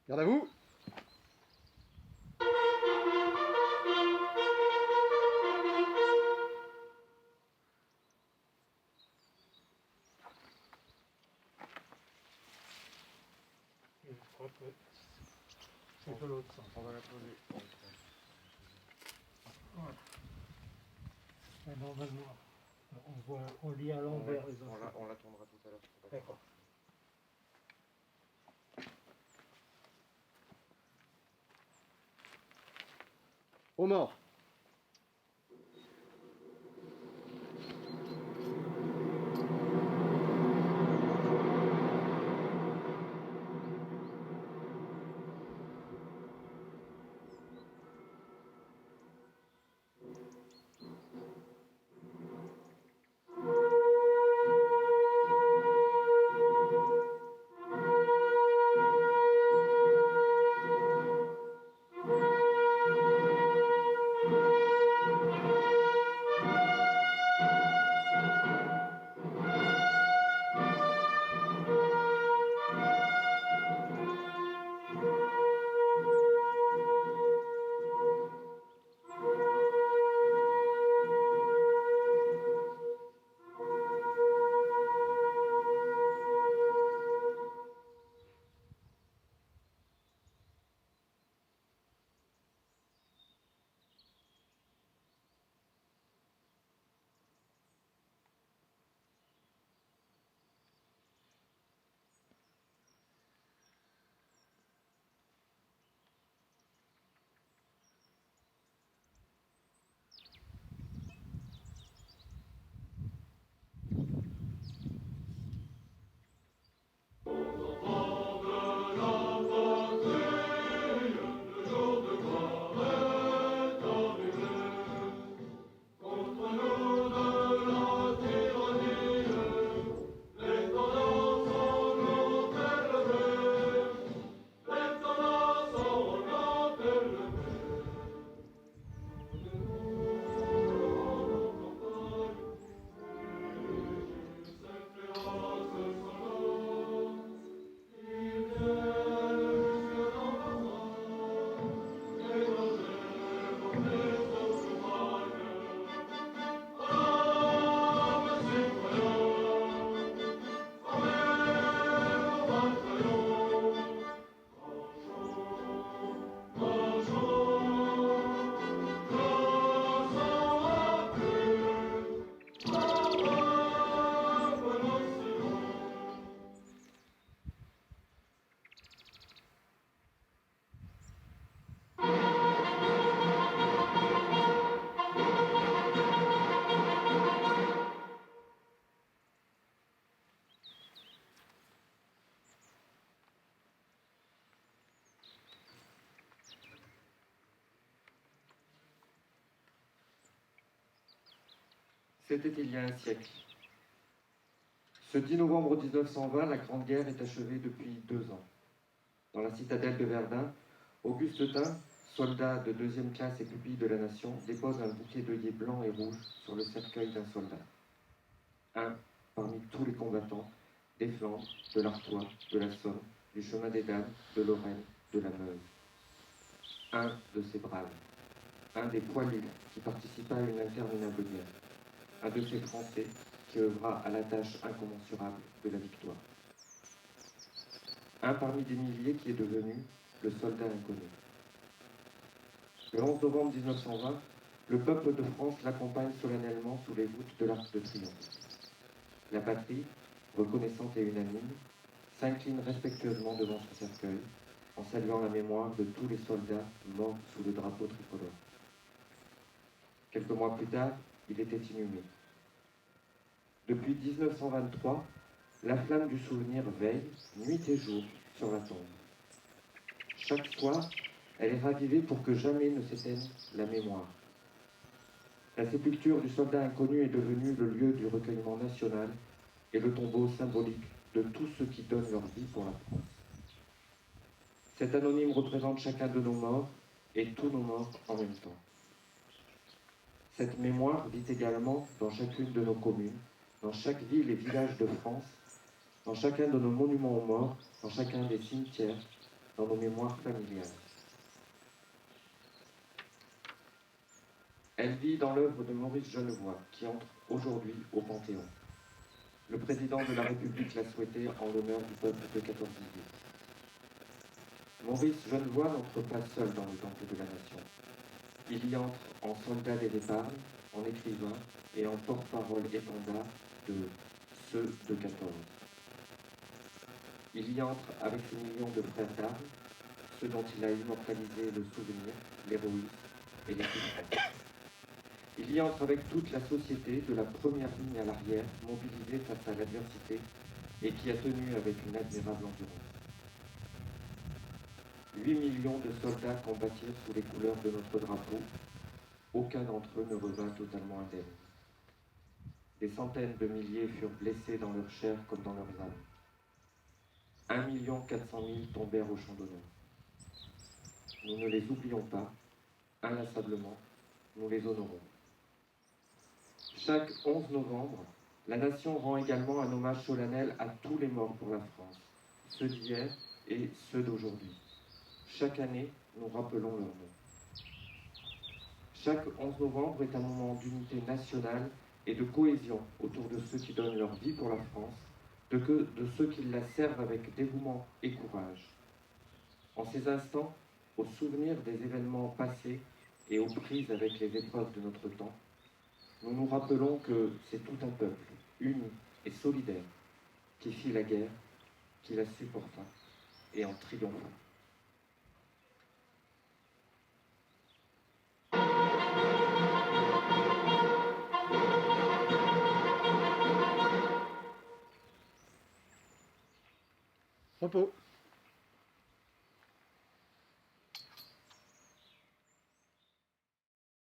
Garde à vous. Je crois que c'est de l'autre sens. On va la poser. Voilà. Et normalement, on lit à l'envers les enfants. On la tournera tout à l'heure. D'accord. Aux morts. C'était il y a un siècle. Ce 10 novembre 1920, la Grande Guerre est achevée depuis 2 ans. Dans la citadelle de Verdun, Auguste Tain, soldat de 2e classe et pupille de la nation, dépose un bouquet d'œillets blancs et rouges sur le cercueil d'un soldat. Un parmi tous les combattants des Flandres, de l'Artois, de la Somme, du chemin des Dames, de Lorraine, de la Meuse. Un de ces braves, un des poilus qui participa à une interminable guerre. Un de ces Français qui œuvra à la tâche incommensurable de la victoire. Un parmi des milliers qui est devenu le soldat inconnu. Le 11 novembre 1920, le peuple de France l'accompagne solennellement sous les voûtes de l'Arc de Triomphe. La patrie, reconnaissante et unanime, s'incline respectueusement devant ce cercueil, en saluant la mémoire de tous les soldats morts sous le drapeau tricolore. Quelques mois plus tard, il était inhumé. Depuis 1923, la flamme du souvenir veille, nuit et jour, sur la tombe. Chaque soir, elle est ravivée pour que jamais ne s'éteigne la mémoire. La sépulture du soldat inconnu est devenue le lieu du recueillement national et le tombeau symbolique de tous ceux qui donnent leur vie pour la France. Cet anonyme représente chacun de nos morts et tous nos morts en même temps. Cette mémoire vit également dans chacune de nos communes, dans chaque ville et village de France, dans chacun de nos monuments aux morts, dans chacun des cimetières, dans nos mémoires familiales. Elle vit dans l'œuvre de Maurice Genevoix, qui entre aujourd'hui au Panthéon. Le président de la République l'a souhaité en l'honneur du peuple de 14-18. Maurice Genevoix n'entre pas seul dans le temple de la nation. Il y entre en soldat des épargnes, en écrivain et en porte-parole étendard de ceux de 14. Il y entre avec ses millions de frères d'armes, ceux dont il a immortalisé le souvenir, l'héroïsme et l'efficacité. Il y entre avec toute la société de la première ligne à l'arrière, mobilisée face à l'adversité et qui a tenu avec une admirable endurance. 8 millions de soldats combattirent sous les couleurs de notre drapeau. Aucun d'entre eux ne revint totalement indemne. Des centaines de milliers furent blessés dans leur chair comme dans leurs âmes. 1 400 000 tombèrent au champ d'honneur. Nous ne les oublions pas, inlassablement, nous les honorons. Chaque 11 novembre, la nation rend également un hommage solennel à tous les morts pour la France, ceux d'hier et ceux d'aujourd'hui. Chaque année, nous rappelons leurs noms. Chaque 11 novembre est un moment d'unité nationale et de cohésion autour de ceux qui donnent leur vie pour la France, de ceux qui la servent avec dévouement et courage. En ces instants, au souvenir des événements passés et aux prises avec les épreuves de notre temps, nous nous rappelons que c'est tout un peuple, uni et solidaire, qui fit la guerre, qui la supporta et en triompha. Repos.